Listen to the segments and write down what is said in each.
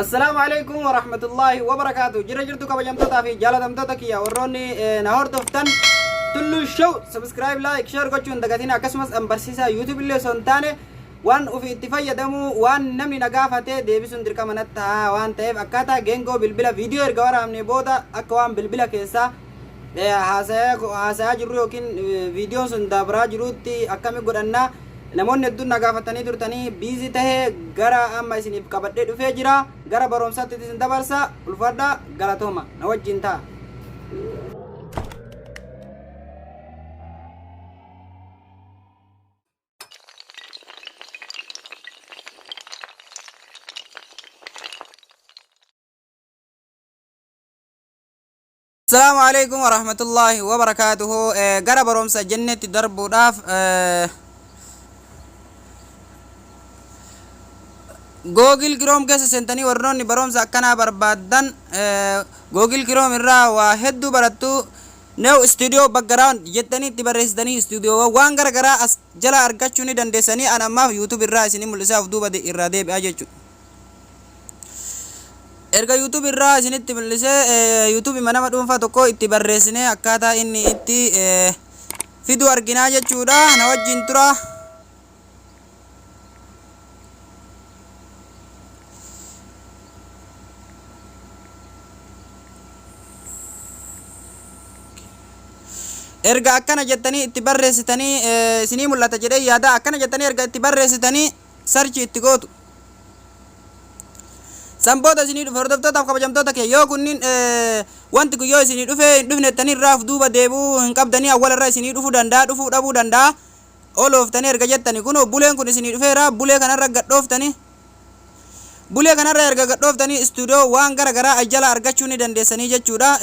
السلام عليكم ورحمة الله وبركاته. جرجرتو كبجمتوتا في جالدمتوتا كيا وروني نهار تفتن تلو شو سبسكرايب لايك شير gochuun dagatina akkasumas ambarsiisa YouTube illee sontaane waan ofii itti fayyadamu waan namni nagaafate deebisuun dirqama natta waan ta'eef akkaataa geengoo bilbila viidiyoo erga waraabne booda akka waan bilbila keessa haasayaa jirru yookiin viidiyoon sun dabraa jirutti akkami godhanna namoonni hedduun nagaafatanii turtanii biizii tahee gara amma isiniif qabadhee dhufee jira gara barumsaatti isin dabarsa ulfaadha galatooma na wajjin ta'a. السلام عليكم ورحمة الله وبركاته. gara barumsa jennetti darbuudhaaf Google Chrome keessa seentanii warroonni barumsa akkanaa barbaadan Google Chrome irraa waa hedduu barattu new studio background jettanii itti barreessitanii studio waan garagaraa as jala argachuu ni dandeessanii an ammaaf YouTube irraa isinii mul'isaaf duuba irraa deebi'aa jechuudha. Erga YouTube irraa isinitti mul'isee YouTube nama dhuunfaa tokko itti barreessinee akkaataa inni itti fidu arginaa jechuudha. Na wajjin tura. Erga akkana jettanii itti barreessitanii isinii mul'ata jedhee yaada akkana jettanii erga itti barreessitanii search itti gootu. Sanboota isinii dhufe hordoftoota kabajamtoota kee yoo kunniin wanti kun yoo isinii dhufe hin dhufnettanii irraaf duuba deebuu hin qabdanii awwal irraa isinii dhufuu danda'a dhufuu dhabuu danda'a olooftanii erga jettanii kun buleen kun isinii dhufeera bulee kanarra gadhooftanii bulee kanarra erga gadhooftanii studio waan garagaraa ajjala argachuu ni dandeessanii jechuudha.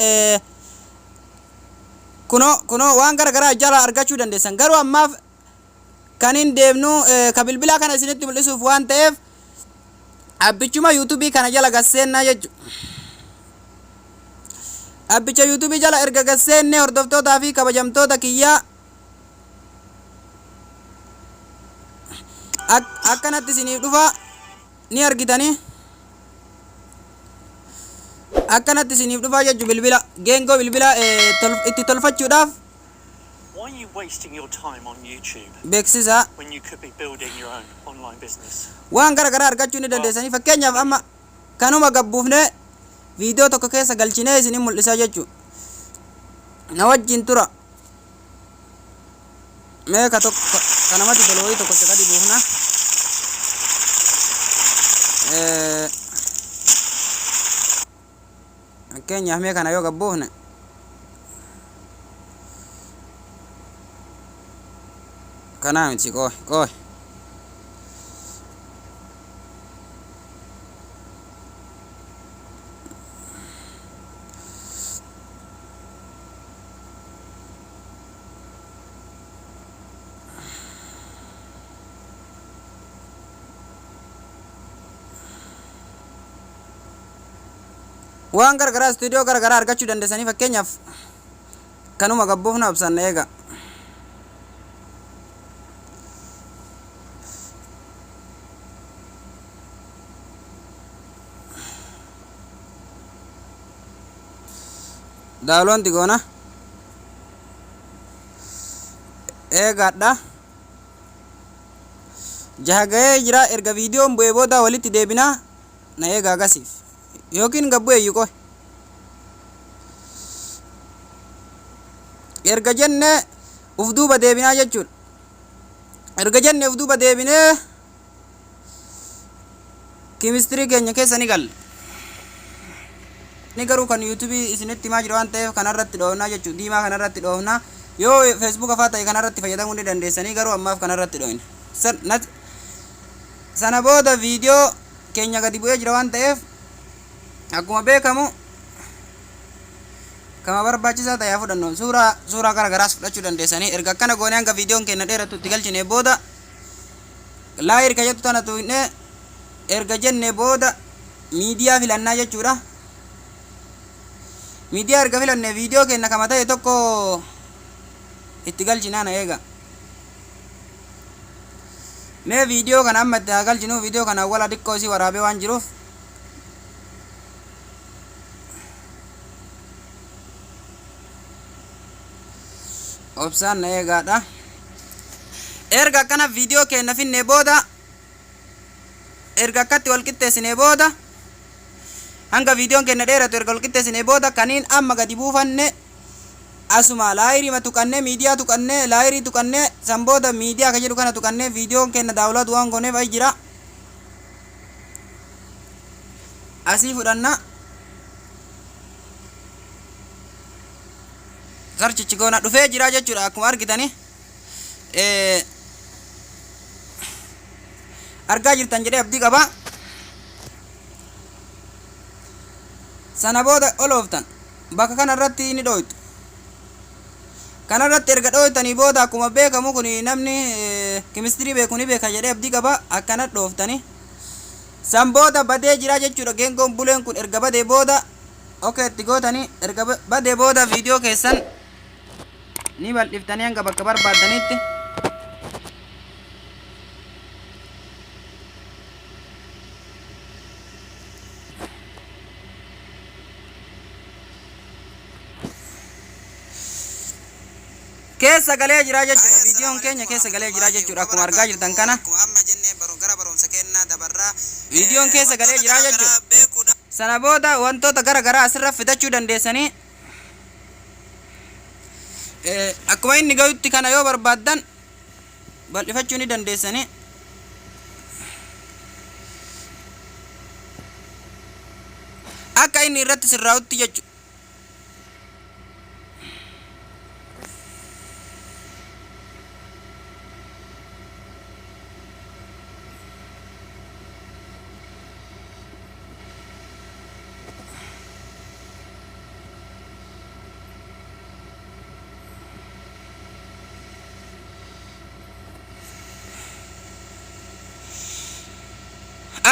Kuno waan garagaraa ajjala argachuu dandeessan garuu ammaaf kan hin deemnu ka bilbilaa kana isinitti mul'isuuf waan ta'eef abbichuma YouTube kana jala gasseenna jechu. Abbicha YouTube jala erga gasseenne hordoftootaa fi kabajamtoota kiyya akkanatti isiniif dhufa ni argitanii akkanatti isiniif dhufa jechu bilbila geengoo bilbila itti tolfachuudhaaf. Why are you wasting your time on YouTube beeksisa when you could be building your own online business? waan garagaraa argachuu ni dandeessanii fakkeenyaaf amma kanuma gabbuufne viidiyoo tokko keessa galchinee isinii mul'isaa jechuudha. Na wajjin tura mee ka tokko kanamatti tolooyii tokko isa gadi buufna fakkeenyaaf mee kana yoo gabbuufne kanaa miti qoy waan garagaraa studio garagaraa argachuu dandeessanii fakkeenyaaf kanuma gabbuufna obsanna eega daaloonti goona eegaadha jahaga'ee jira erga viidiyoon bu'ee booda walitti deebinaa na eega agasiif yookiin gabbu eeyyu qoy erga jenne uf duuba deebinaa jechuudha. Erga jenne uf duuba deebinee kimistirii keenya keessa ni galla. Ni garuu kan YouTube isinitti himaa jira waan ta'eef kanarratti dhoofnaa jechuudha. Diimaa kanarratti dhoofnaa yoo Facebook afaa ta'e kanarratti fayyadamuu ni dandeessanii garuu ammaaf kanarratti dhoofne. Sana booda viidiyoo keenya gadi bu'ee jira waan ta'eef akkuma beekamu kama barbaachisaa ta'ee fudhannu suuraa garagaraas fudhachuu dandeessanii erga akkana goonee hanga viidiyoon keenya dheeratu itti galchine booda laayir ka jettu tana tuu'ne erga jenne booda miidiyaa filannaa jechuudha. Miidiyaa erga filanne viidiyoo keenya kama ta'e tokko itti galchinaa na eega. Mee video kana amma itti galchinu video kana wala dikkoo si waraabee waan jiruuf obsaan na eegaadha. Erga akkana viidiyoo keenya finnee booda erga akkatti wal qixxeessinee booda hanga viidiyoon keenya dheeratu erga wal qixxeessinee booda kaniin amma gadi buufanne asuma laayirii tuqannee miidiyaa tuqannee laayirii tuqannee san booda miidiyaa ka jedhu kana tuqannee viidiyoon keenya daawulaatu waan gooneef ayi jira asii fudhanna sarchichi goona dhufee jira jechuudha akkuma argitani argaa jirtan jedhee abdii qaba. Sana booda olooftan bakka kana irratti ni dhooytu. Kana irratti erga dhooytanii booda akkuma beekamu kun namni kimistirii beeku ni beeka jedhee abdii qaba akkana dhooftani. San booda badee jira jechuudha geengoon buleen kun erga badee booda itti gootanii erga badee booda viidiyoo keessan ni bal'iftanii hanga bakka barbaaddanitti. Keessa galee jira jechuudha viidiyoon keenya keessa galee jira jechuudha akkuma argaa jirtan kana amma jennee gara barumsa kennaa dabarraa viidiyoon keessa galee jira jechuudha. Sana booda wantoota gara garaa asirra fidachuu dandeessanii akkuma inni ga'utti kana yoo barbaaddan bal'ifachuu ni dandeessanii. Akka inni irratti sirraa'utti jechuudha.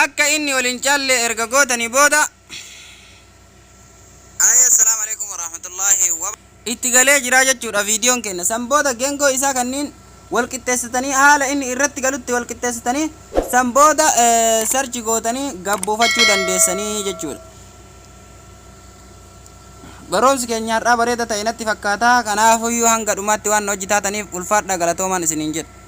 Akka inni waliin caalle erga gootanii booda assalamu alaikum warahmatullahi wabarakatuh itti galee jira jechuudha viidiyoon keenya. San booda geengoo isaa kanniin wal qixxeessitanii haala inni irratti galutti wal qixxeessitanii san booda sarchi gootanii gabbuufachuu dandeessanii jechuudha. Barumsi keenya har'aa bareeda ta'e natti fakkaata. Kanaafuyyuu hanga dhumaatti waan hojii taataniif ulfaadha galatoomaan isiniin jedha.